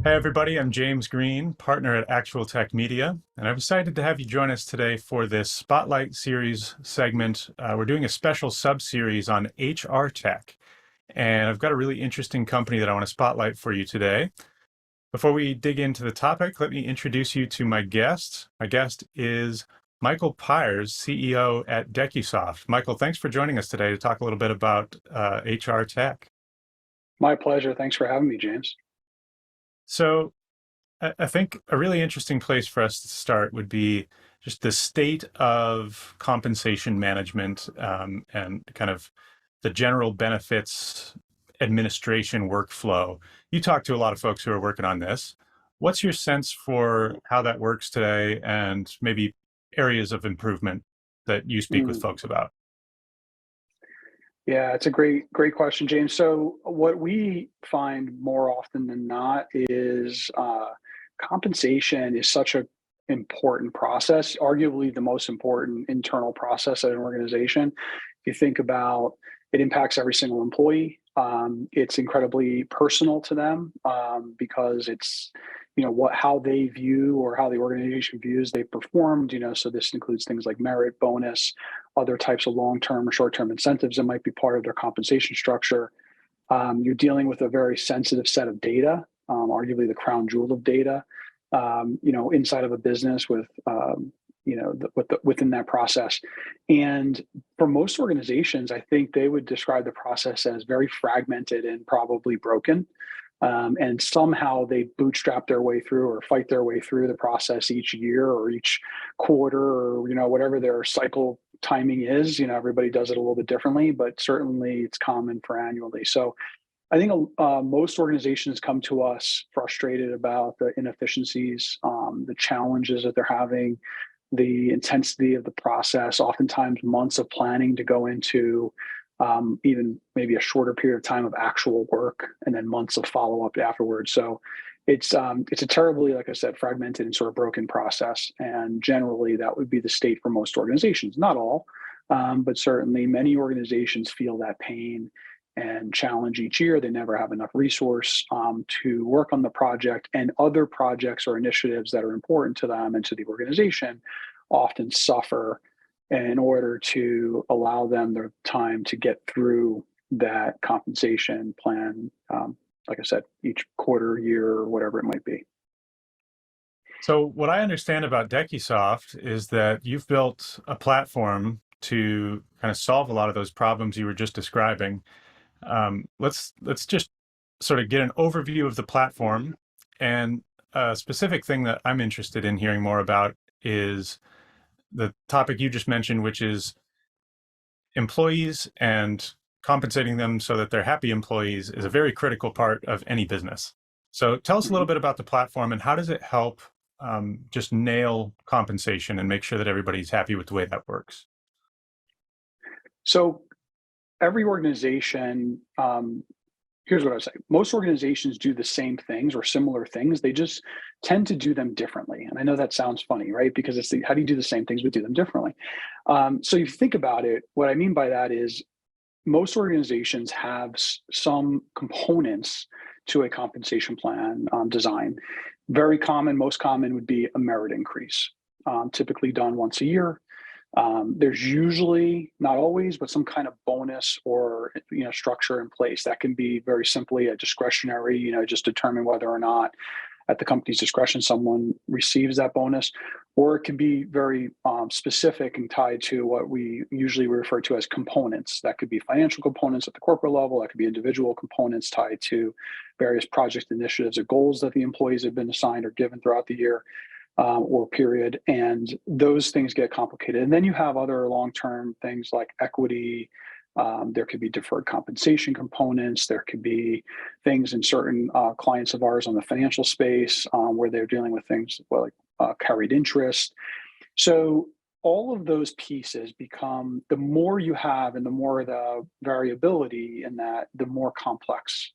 Hey everybody, I'm James Green, partner at ActualTech Media, and I'm excited to have you join us today for this Spotlight Series segment. We're doing a special sub-series on HR tech, and I've got a really interesting company that I want to spotlight for you today. Before we dig into the topic, let me introduce you to my guest. My guest is Michael Pires, CEO at Decusoft. Michael, thanks for joining us today to talk a little bit about HR tech. My pleasure. Thanks for having me, James. So, I think a really interesting place for us to start would be just the state of compensation management and kind of the general benefits administration workflow. You talk to a lot of folks who are working on this. What's your sense for how that works today and maybe areas of improvement that you speak with Mm. folks about? Yeah, it's a great question, James. So what we find more often than not is compensation is such a important process, arguably the most important internal process at an organization. If you think about it, impacts every single employee. It's incredibly personal to them because it's what how they view or how the organization views they performed. So this includes things like merit, bonus, other types of long-term or short-term incentives that might be part of their compensation structure. You're dealing with a very sensitive set of data, arguably the crown jewel of data, inside of a business with, within that process. And for most organizations, I think they would describe the process as very fragmented and probably broken. And somehow they bootstrap their way through or fight their way through the process each year or each quarter or, whatever their cycle timing is. Everybody does it a little bit differently, but certainly it's common for annually. So I think most organizations come to us frustrated about the inefficiencies, the challenges that they're having, the intensity of the process, oftentimes months of planning to go into even maybe a shorter period of time of actual work, and then months of follow up afterwards. So it's a terribly, like I said, fragmented and sort of broken process. And generally, that would be the state for most organizations. Not all, but certainly many organizations feel that pain and challenge each year. They never have enough resource to work on the project, and other projects or initiatives that are important to them and to the organization often suffer in order to allow them the time to get through that compensation plan, like I said, each quarter, year, or whatever it might be. So what I understand about Decusoft is that you've built a platform to kind of solve a lot of those problems you were just describing. Let's just sort of get an overview of the platform. And a specific thing that I'm interested in hearing more about is the topic you just mentioned, which is employees and compensating them so that they're happy employees is a very critical part of any business. So tell us a little Mhm. bit about the platform and how does it help just nail compensation and make sure that everybody's happy with the way that works? So every organization, here's what I would say. Most organizations do the same things or similar things. They just tend to do them differently. And I know that sounds funny, right? Because how do you do the same things but do them differently? So if you think about it, what I mean by that is most organizations have some components to a compensation plan design. Very common, most common would be a merit increase, typically done once a year. There's usually, not always, but some kind of bonus or structure in place that can be very simply a discretionary, just determine whether or not at the company's discretion someone receives that bonus, or it can be very specific and tied to what we usually refer to as components. That could be financial components at the corporate level. That could be individual components tied to various project initiatives or goals that the employees have been assigned or given throughout the year or period. And those things get complicated. And then you have other long-term things like equity. There could be deferred compensation components. There could be things in certain clients of ours on the financial space where they're dealing with things like carried interest. So all of those pieces become, the more you have and the more the variability in that, the more complex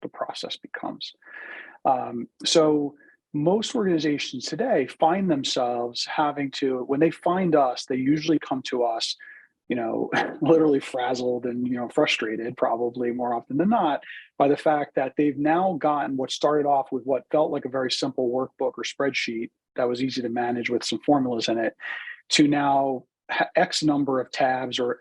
the process becomes. So most organizations today find themselves having to, when they find us, they usually come to us literally frazzled and, frustrated probably more often than not by the fact that they've now gotten what started off with what felt like a very simple workbook or spreadsheet that was easy to manage with some formulas in it to now X number of tabs or,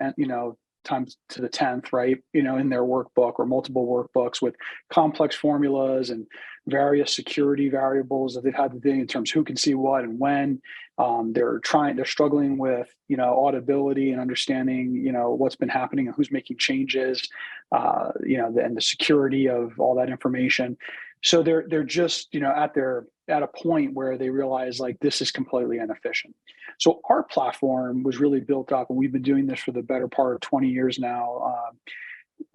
times to the 10th, right? In their workbook or multiple workbooks with complex formulas and various security variables that they've had to do in terms of who can see what and when. They're struggling with, auditability and understanding, what's been happening and who's making changes, and the security of all that information. So they're just, at a point where they realize like this is completely inefficient. So our platform was really built up, and we've been doing this for the better part of 20 years now,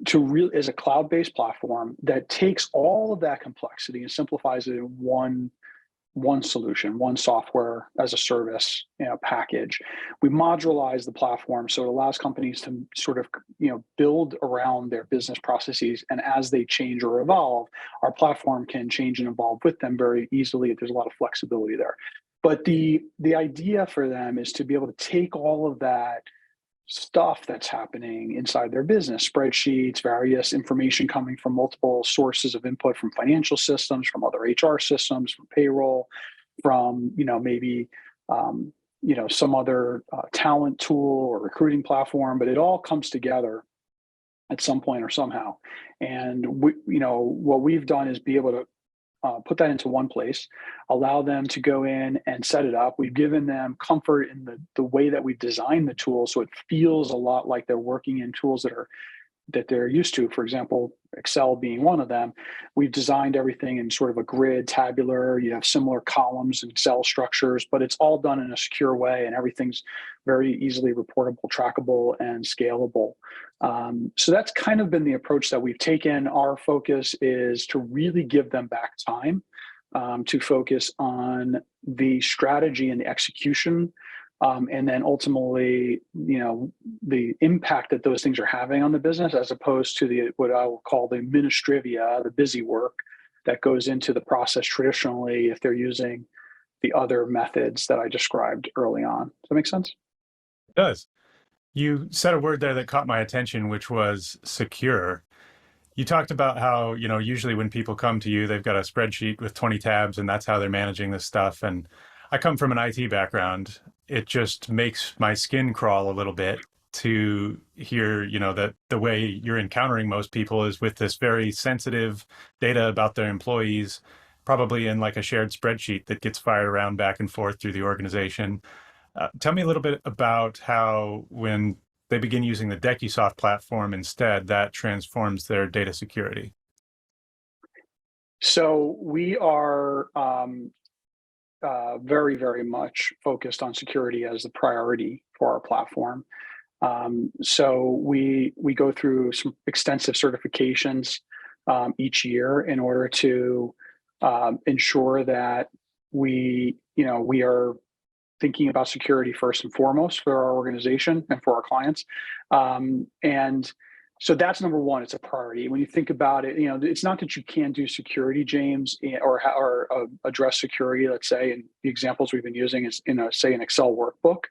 to really as a cloud-based platform that takes all of that complexity and simplifies it in one solution, one software as a service, package. We modularize the platform so it allows companies to sort of, build around their business processes, and as they change or evolve, our platform can change and evolve with them very easily. There's a lot of flexibility there. But the idea for them is to be able to take all of that stuff that's happening inside their business, spreadsheets, various information coming from multiple sources of input from financial systems, from other HR systems, from payroll, from, maybe, some other talent tool or recruiting platform, but it all comes together at some point or somehow. And what we've done is be able to put that into one place, allow them to go in and set it up. We've given them comfort in the way that we've designed the tool, so it feels a lot like they're working in tools that they're used to. For example, Excel being one of them. We've designed everything in sort of a grid, tabular. You have similar columns and cell structures, but it's all done in a secure way, and everything's very easily reportable, trackable, and scalable. So that's kind of been the approach that we've taken. Our focus is to really give them back time to focus on the strategy and the execution, and then ultimately, the impact that those things are having on the business, as opposed to the what I will call the administrivia, the busy work that goes into the process traditionally if they're using the other methods that I described early on. Does that make sense? It does. You said a word there that caught my attention, which was secure. You talked about how, usually when people come to you, they've got a spreadsheet with 20 tabs and that's how they're managing this stuff. And I come from an IT background. It just makes my skin crawl a little bit to hear, that the way you're encountering most people is with this very sensitive data about their employees, probably in like a shared spreadsheet that gets fired around back and forth through the organization. Tell me a little bit about how, when they begin using the Decusoft platform instead, that transforms their data security. So we are very, very much focused on security as the priority for our platform. So we go through some extensive certifications each year in order to ensure that we are thinking about security first and foremost for our organization and for our clients. And so that's number one. It's a priority. When you think about it, it's not that you can't do security, James, or address security. Let's say, in the examples we've been using is say an Excel workbook.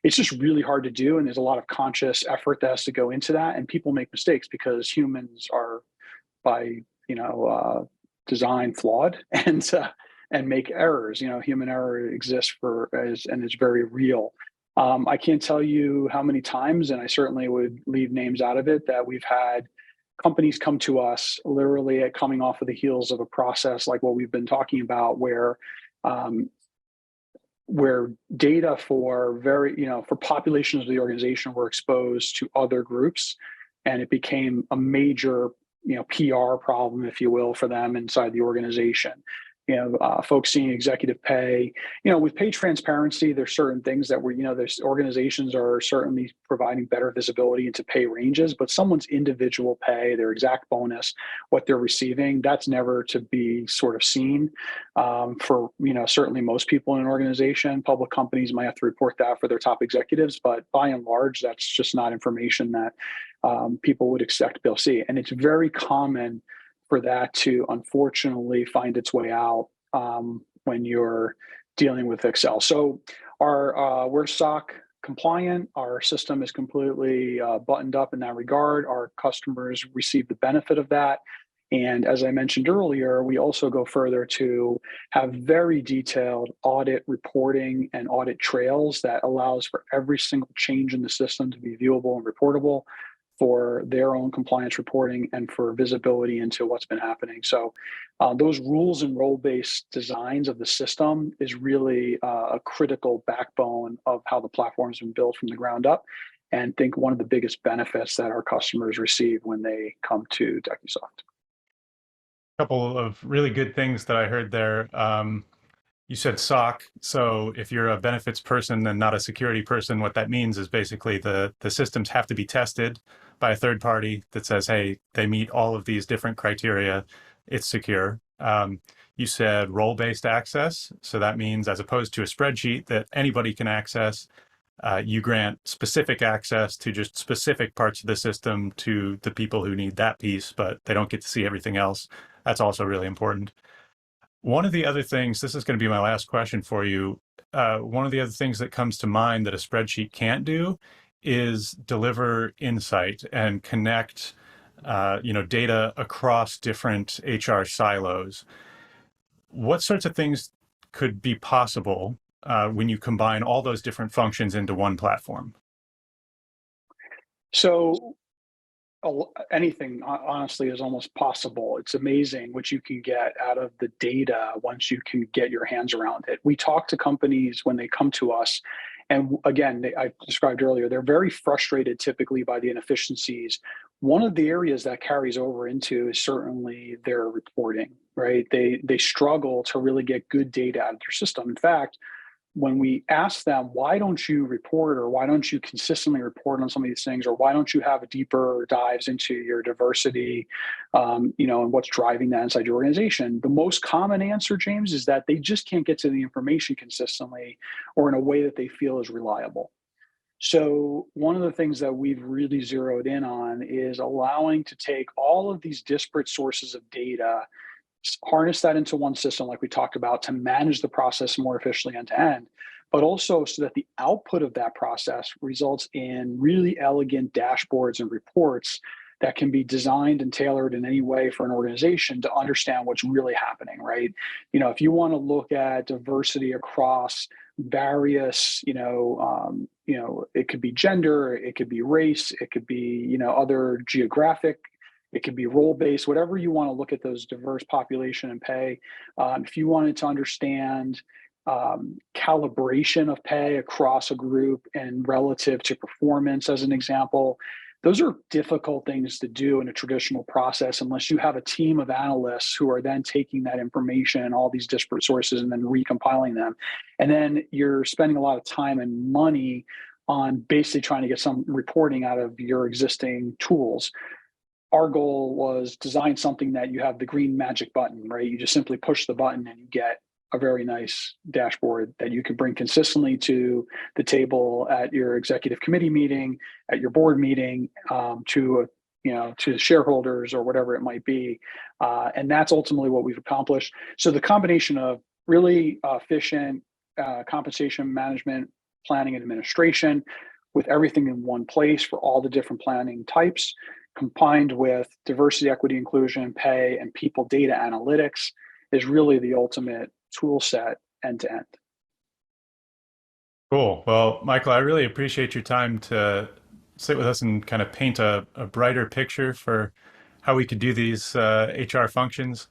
It's just really hard to do, and there's a lot of conscious effort that has to go into that. And people make mistakes because humans are, by design, flawed, and make errors. Human error exists and is very real. I can't tell you how many times, and I certainly would leave names out of it, that we've had companies come to us literally coming off of the heels of a process like what we've been talking about, where data for for populations of the organization were exposed to other groups, and it became a major PR problem, if you will, for them inside the organization. Folks seeing executive pay. With pay transparency, there's certain things that there's organizations are certainly providing better visibility into pay ranges, but someone's individual pay, their exact bonus, what they're receiving, that's never to be sort of seen for, certainly most people in an organization. Public companies might have to report that for their top executives, but by and large, that's just not information that people would expect to be able to see. And it's very common for that to unfortunately find its way out when you're dealing with Excel. So we're SOC compliant. Our system is completely buttoned up in that regard. Our customers receive the benefit of that. And as I mentioned earlier, we also go further to have very detailed audit reporting and audit trails that allows for every single change in the system to be viewable and reportable for their own compliance reporting and for visibility into what's been happening. So those rules and role-based designs of the system is really a critical backbone of how the platform's been built from the ground up, and I think one of the biggest benefits that our customers receive when they come to Decusoft. Couple of really good things that I heard there. You said SOC. So if you're a benefits person and not a security person, what that means is basically the systems have to be tested by a third party that says, hey, they meet all of these different criteria. It's secure. You said role-based access. So that means as opposed to a spreadsheet that anybody can access, you grant specific access to just specific parts of the system to the people who need that piece, but they don't get to see everything else. That's also really important. One of the other things, this is going to be my last question for you. One of the other things that comes to mind that a spreadsheet can't do is deliver insight and connect, data across different HR silos. What sorts of things could be possible when you combine all those different functions into one platform? So anything honestly is almost possible. It's amazing what you can get out of the data once you can get your hands around it. We talk to companies when they come to us, and again, I described earlier, they're very frustrated typically by the inefficiencies. One of the areas that carries over into is certainly their reporting, right? They struggle to really get good data out of their system. In fact, when we ask them, why don't you report, or why don't you consistently report on some of these things, or why don't you have deeper dives into your diversity, and what's driving that inside your organization? The most common answer, James, is that they just can't get to the information consistently or in a way that they feel is reliable. So one of the things that we've really zeroed in on is allowing to take all of these disparate sources of data, harness that into one system like we talked about to manage the process more efficiently end to end, but also so that the output of that process results in really elegant dashboards and reports that can be designed and tailored in any way for an organization to understand what's really happening, right? If you want to look at diversity across various, it could be gender, it could be race, it could be, other geographic, it could be role-based, whatever you want to look at those diverse population and pay. If you wanted to understand calibration of pay across a group and relative to performance, as an example, those are difficult things to do in a traditional process unless you have a team of analysts who are then taking that information and all these disparate sources and then recompiling them. And then you're spending a lot of time and money on basically trying to get some reporting out of your existing tools. Our goal was design something that you have the green magic button, right? You just simply push the button and you get a very nice dashboard that you can bring consistently to the table at your executive committee meeting, at your board meeting, to shareholders or whatever it might be. And that's ultimately what we've accomplished. So the combination of really efficient compensation management, planning and administration with everything in one place for all the different planning types, combined with diversity, equity, inclusion, pay, and people data analytics is really the ultimate tool set end to end. Cool. Well, Michael, I really appreciate your time to sit with us and kind of paint a brighter picture for how we could do these HR functions.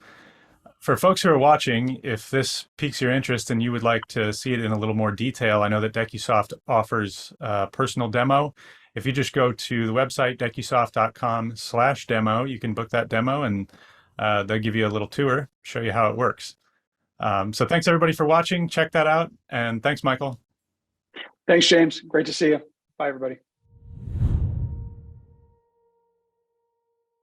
For folks who are watching, if this piques your interest and you would like to see it in a little more detail, I know that Decusoft offers a personal demo. If you just go to the website, decusoft.com/demo, you can book that demo and they'll give you a little tour, show you how it works. So thanks everybody for watching. Check that out. And thanks, Michael. Thanks, James. Great to see you. Bye, everybody.